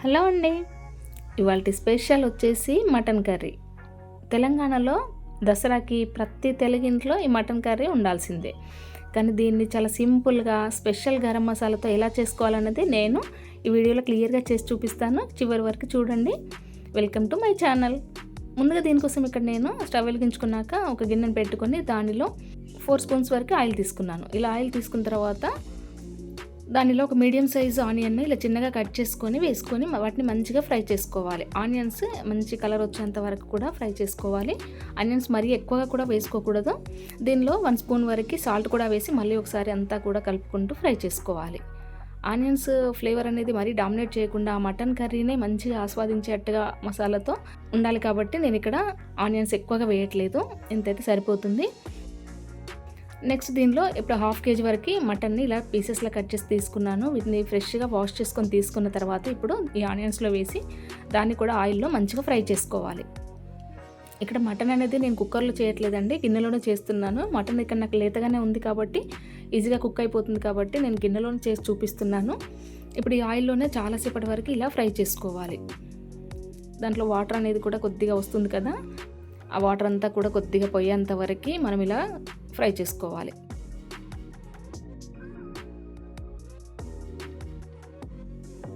Hello అండి. ఇవాల్టి special వచ్చేసి మటన్ కర్రీ. తెలంగాణలో దసరాకి ప్రతి తెలుగింట్లో ఈ మటన్ కర్రీ ఉండాల్సిందే. కానీ దీన్ని చాలా సింపుల్గా స్పెషల్ గరం మసాలాతో ఎలా చేసుకోవాలన్నది నేను ఈ వీడియోలో క్లియర్గా చేసి చూపిస్తాను. చివరి వరకు చూడండి. Welcome to my channel. ముందుగా దీనికోసం ఇక్కడ నేను స్టవ్ వెలిగించుకున్నాక ఒక గిన్నెను పెట్టుకొని దానిలో 4 స్పూన్స్ వరకు ఆయిల్ తీసుకున్నాను. ఇలా ఆయిల్ తీసుకున్న తర్వాత దానిలో ఒక మీడియం సైజు ఆనియన్ ఇలా చిన్నగా కట్ చేసుకొని వేసుకొని వాటిని మంచిగా ఫ్రై చేసుకోవాలి. ఆనియన్స్ మంచి కలర్ వచ్చేంత వరకు కూడా ఫ్రై చేసుకోవాలి. ఆనియన్స్ మరీ ఎక్కువగా కూడా వేసుకోకూడదు. దీనిలో 1 స్పూన్ వరకు సాల్ట్ కూడా వేసి మళ్ళీ ఒకసారి అంతా కూడా కలుపుకుంటూ ఫ్రై చేసుకోవాలి. ఆనియన్స్ ఫ్లేవర్ అనేది మరీ డామినేట్ చేయకుండా మటన్ కర్రీనే మంచిగా ఆస్వాదించేట్టుగా మసాలాతో ఉండాలి కాబట్టి నేను ఇక్కడ ఆనియన్స్ ఎక్కువగా వేయట్లేదు. ఇంతైతే సరిపోతుంది. నెక్స్ట్ దీనిలో ఇప్పుడు 1/2 kg వరకు మటన్ని ఇలా పీసెస్లో కట్ చేసి తీసుకున్నాను. వీటిని ఫ్రెష్గా వాష్ చేసుకొని తీసుకున్న తర్వాత ఇప్పుడు ఈ ఆనియన్స్లో వేసి దాన్ని కూడా ఆయిల్లో మంచిగా ఫ్రై చేసుకోవాలి. ఇక్కడ మటన్ అనేది నేను కుక్కర్లో చేయట్లేదండి, గిన్నెలోనే చేస్తున్నాను. మటన్ ఇక్కడ నాకు లేతగానే ఉంది కాబట్టి ఈజీగా కుక్ అయిపోతుంది కాబట్టి నేను గిన్నెలోనే చేసి చూపిస్తున్నాను. ఇప్పుడు ఈ ఆయిల్లోనే చాలాసేపటి వరకు ఇలా ఫ్రై చేసుకోవాలి. దాంట్లో వాటర్ అనేది కూడా కొద్దిగా వస్తుంది కదా, ఆ వాటర్ అంతా కూడా కొద్దిగా పోయేంత వరకు మనం ఇలా ఫ్రై చేసుకోవాలి.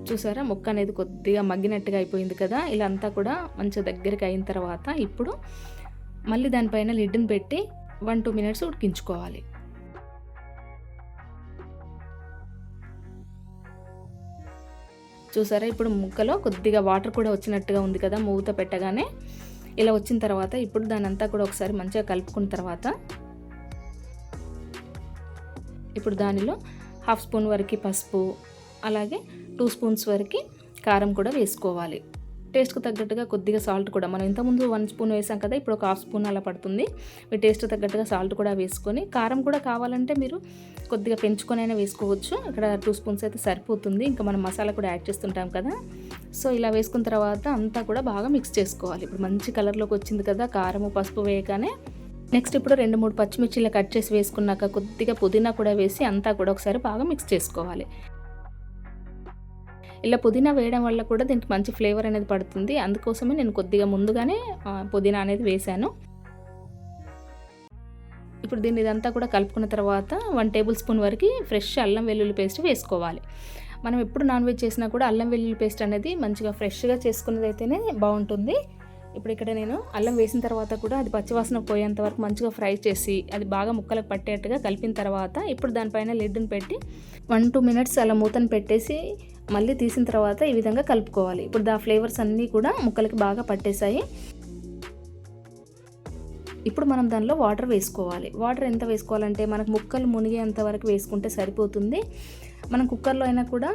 చూసారా, ముక్క అనేది కొద్దిగా మగ్గినట్టుగా అయిపోయింది కదా. ఇలా అంతా కూడా మంచిగా దగ్గరికి అయిన తర్వాత ఇప్పుడు మళ్ళీ దానిపైన లిడ్ని పెట్టి 1-2 మినిట్స్ ఉడికించుకోవాలి. చూసారా, ఇప్పుడు ముక్కలో కొద్దిగా వాటర్ కూడా వచ్చినట్టుగా ఉంది కదా మూత పెట్టగానే. ఇలా వచ్చిన తర్వాత ఇప్పుడు దాని అంతా కూడా ఒకసారి మంచిగా కలుపుకున్న తర్వాత ఇప్పుడు దానిలో 1/2 స్పూన్ వరకు పసుపు, అలాగే 2 స్పూన్స్ వరకు కారం కూడా వేసుకోవాలి. టేస్ట్కి తగ్గట్టుగా కొద్దిగా సాల్ట్ కూడా, మనం ఇంతకుముందు 1 స్పూన్ వేసాం కదా, ఇప్పుడు ఒక 1/2 స్పూన్ అలా పడుతుంది. మీ టేస్ట్ తగ్గట్టుగా సాల్ట్ కూడా వేసుకొని, కారం కూడా కావాలంటే మీరు కొద్దిగా పెంచుకొని అయినా వేసుకోవచ్చు. ఇక్కడ 2 స్పూన్స్ అయితే సరిపోతుంది. ఇంకా మనం మసాలా కూడా యాడ్ చేస్తుంటాం కదా. సో ఇలా వేసుకున్న తర్వాత అంతా కూడా బాగా మిక్స్ చేసుకోవాలి. ఇప్పుడు మంచి కలర్లోకి వచ్చింది కదా కారము పసుపు వేయగానే. నెక్స్ట్ ఇప్పుడు 2-3 పచ్చిమిర్చిలు కట్ చేసి వేసుకున్నాక కొద్దిగా పుదీనా కూడా వేసి అంతా కూడా ఒకసారి బాగా మిక్స్ చేసుకోవాలి. ఇలా పుదీనా వేయడం వల్ల కూడా దీనికి మంచి ఫ్లేవర్ అనేది పడుతుంది. అందుకోసమే నేను కొద్దిగా ముందుగానే పుదీనా అనేది వేశాను. ఇప్పుడు దీన్ని ఇదంతా కూడా కలుపుకున్న తర్వాత 1 టేబుల్ స్పూన్ వరకు ఫ్రెష్ అల్లం వెల్లుల్లి పేస్ట్ వేసుకోవాలి. మనం ఎప్పుడు నాన్ వెజ్ చేసినా కూడా అల్లం వెల్లుల్లి పేస్ట్ అనేది మంచిగా ఫ్రెష్గా చేసుకున్నది అయితేనే బాగుంటుంది. ఇప్పుడు ఇక్కడ నేను అల్లం వేసిన తర్వాత కూడా అది పచ్చివాసన పోయేంత వరకు మంచిగా ఫ్రై చేసి అది బాగా ముక్కలకు పట్టేట్టుగా కలిపిన తర్వాత ఇప్పుడు దానిపైన లిడ్ని పెట్టి 1-2 మినిట్స్ అలా మూతను పెట్టేసి మళ్ళీ తీసిన తర్వాత ఈ విధంగా కలుపుకోవాలి. ఇప్పుడు ఆ ఫ్లేవర్స్ అన్నీ కూడా ముక్కలకి బాగా పట్టేశాయి. ఇప్పుడు మనం దానిలో వాటర్ వేసుకోవాలి. వాటర్ ఎంత వేసుకోవాలంటే మనకు ముక్కలు మునిగేంత వరకు వేసుకుంటే సరిపోతుంది. మనం కుక్కర్లో అయినా కూడా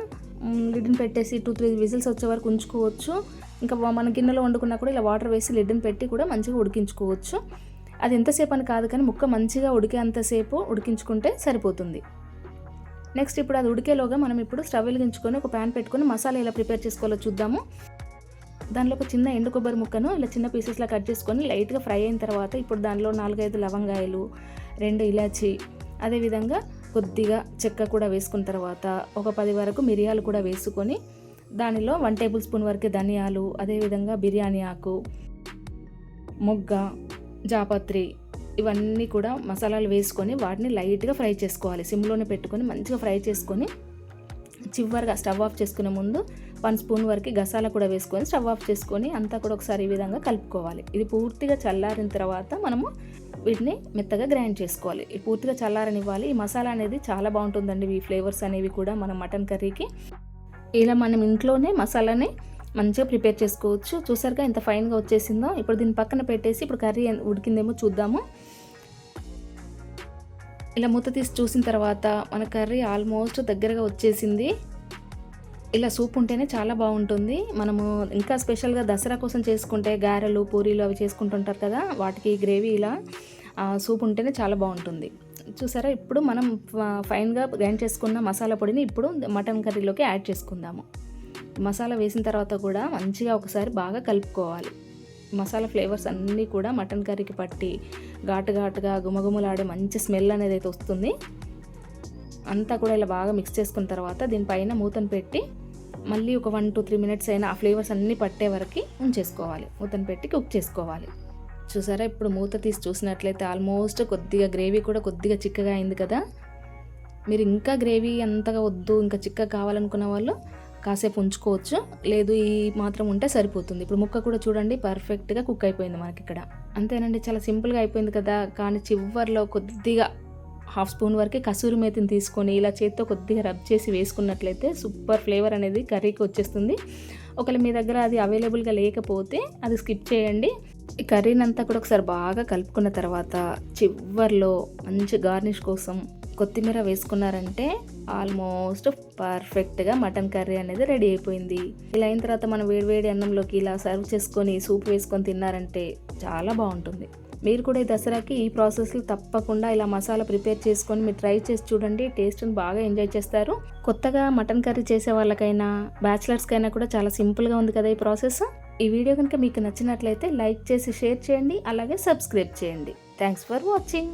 లిడ్ని పెట్టేసి 2-3 విజిల్స్ వచ్చే వరకు ఉంచుకోవచ్చు. ఇంకా మన గిన్నెలో వండుకున్నా కూడా ఇలా వాటర్ వేసి లిడ్ని పెట్టి కూడా మంచిగా ఉడికించుకోవచ్చు. అది ఎంతసేపు అని కాదు కానీ ముక్క మంచిగా ఉడికేంతసేపు ఉడికించుకుంటే సరిపోతుంది. నెక్స్ట్ ఇప్పుడు అది ఉడికేలోగా మనం ఇప్పుడు స్టవ్ వెలిగించుకొని ఒక ప్యాన్ పెట్టుకొని మసాలా ఎలా ప్రిపేర్ చేసుకోవాలో చూద్దాము. దానిలో ఒక చిన్న ఎండు కొబ్బరి ముక్కను ఇలా చిన్న పీసెస్లా కట్ చేసుకొని లైట్గా ఫ్రై అయిన తర్వాత ఇప్పుడు దానిలో 4-5 లవంగాయలు, 2 ఇలాచి, అదేవిధంగా కొద్దిగా చెక్క కూడా వేసుకున్న తర్వాత ఒక 10 వరకు మిరియాలు కూడా వేసుకొని దానిలో 1 టేబుల్ స్పూన్ వరకు ధనియాలు, అదేవిధంగా బిర్యానీ ఆకు, మొగ్గ, జాపత్రి ఇవన్నీ కూడా మసాలాలు వేసుకొని వాటిని లైట్గా ఫ్రై చేసుకోవాలి. సిమ్లోనే పెట్టుకొని మంచిగా ఫ్రై చేసుకొని చివరిగా స్టవ్ ఆఫ్ చేసుకునే ముందు 1 స్పూన్ వరకు గసాల కూడా వేసుకొని స్టవ్ ఆఫ్ చేసుకొని అంతా కూడా ఒకసారి ఈ విధంగా కలుపుకోవాలి. ఇది పూర్తిగా చల్లారిన తర్వాత మనము వీటిని మెత్తగా గ్రైండ్ చేసుకోవాలి. ఇది పూర్తిగా చల్లారనివ్వాలి. ఈ మసాలా అనేది చాలా బాగుంటుందండి. ఈ ఫ్లేవర్స్ అనేవి కూడా మన మటన్ కర్రీకి ఇలా మనం ఇంట్లోనే మసాలాని మంచిగా ప్రిపేర్ చేసుకోవచ్చు. చూసారుగా ఎంత ఫైన్గా వచ్చేసిందో. ఇప్పుడు దీన్ని పక్కన పెట్టేసి ఇప్పుడు కర్రీ ఉడికిందేమో చూద్దాము. ఇలా మూత తీసి చూసిన తర్వాత మన కర్రీ ఆల్మోస్ట్ దగ్గరగా వచ్చేసింది. ఇలా సూప్ ఉంటేనే చాలా బాగుంటుంది. మనము ఇంకా స్పెషల్గా దసరా కోసం చేసుకుంటే గారెలు, పూరీలు అవి చేసుకుంటుంటారు కదా, వాటికి గ్రేవీ ఇలా సూప్ ఉంటేనే చాలా బాగుంటుంది. చూసారా, ఇప్పుడు మనం ఫైన్గా గ్రైండ్ చేసుకున్న మసాలా పొడిని ఇప్పుడు మటన్ కర్రీలోకి యాడ్ చేసుకుందాము. మసాలా వేసిన తర్వాత కూడా మంచిగా ఒకసారి బాగా కలుపుకోవాలి. మసాలా ఫ్లేవర్స్ అన్నీ కూడా మటన్ కర్రీకి పట్టి ఘాటుగా గుమగుమలాడే మంచి స్మెల్ అనేది అయితే వస్తుంది. అంతా కూడా ఇలా బాగా మిక్స్ చేసుకున్న తర్వాత దీనిపైన మూతను పెట్టి మళ్ళీ ఒక 1-3 మినిట్స్ అయినా ఆ ఫ్లేవర్స్ అన్నీ పట్టే వరకు ఉంచేసుకోవాలి, మూతను పెట్టి కుక్ చేసుకోవాలి. చూసారా, ఇప్పుడు మూత తీసి చూసినట్లయితే ఆల్మోస్ట్ కొద్దిగా గ్రేవీ కూడా కొద్దిగా చిక్కగా అయింది కదా. మీరు ఇంకా గ్రేవీ అంతగా వద్దు, ఇంకా చిక్కగా కావాలనుకున్న వాళ్ళు కాసేపు ఉంచుకోవచ్చు, లేదు ఈ మాత్రం ఉంటే సరిపోతుంది. ఇప్పుడు ముక్క కూడా చూడండి పర్ఫెక్ట్గా కుక్ అయిపోయింది మనకి ఇక్కడ. అంతేనండి, చాలా సింపుల్గా అయిపోయింది కదా. కానీ చివర్లో కొద్దిగా 1/2 స్పూన్ వరకు కసూరి మేతిని తీసుకొని ఇలా చేత్తో కొద్దిగా రబ్ చేసి వేసుకున్నట్లయితే సూపర్ ఫ్లేవర్ అనేది కర్రీకి వచ్చేస్తుంది. ఒకవేళ మీ దగ్గర అది అవైలబుల్గా లేకపోతే అది స్కిప్ చేయండి. ఈ కర్రీని అంతా కూడా ఒకసారి బాగా కలుపుకున్న తర్వాత చివర్లో మంచి గార్నిష్ కోసం కొత్తిమీర వేసుకున్నారంటే ఆల్మోస్ట్ పర్ఫెక్ట్గా మటన్ కర్రీ అనేది రెడీ అయిపోయింది. ఇలా అయిన తర్వాత మనం వేడివేడి అన్నంలోకి ఇలా సర్వ్ చేసుకొని సూప్ వేసుకొని తిన్నారంటే చాలా బాగుంటుంది. మీరు కూడా ఈ దసరాకి ఈ ప్రాసెస్లో తప్పకుండా ఇలా మసాలా ప్రిపేర్ చేసుకొని మీరు ట్రై చేసి చూడండి, టేస్ట్ని బాగా ఎంజాయ్ చేస్తారు. కొత్తగా మటన్ కర్రీ చేసే వాళ్ళకైనా బ్యాచిలర్స్కైనా కూడా చాలా సింపుల్గా ఉంది కదా ఈ ప్రాసెస్. ఈ వీడియో కనుక మీకు నచ్చినట్లయితే లైక్ చేసి షేర్ చేయండి, అలాగే సబ్స్క్రైబ్ చేయండి. Thanks for watching.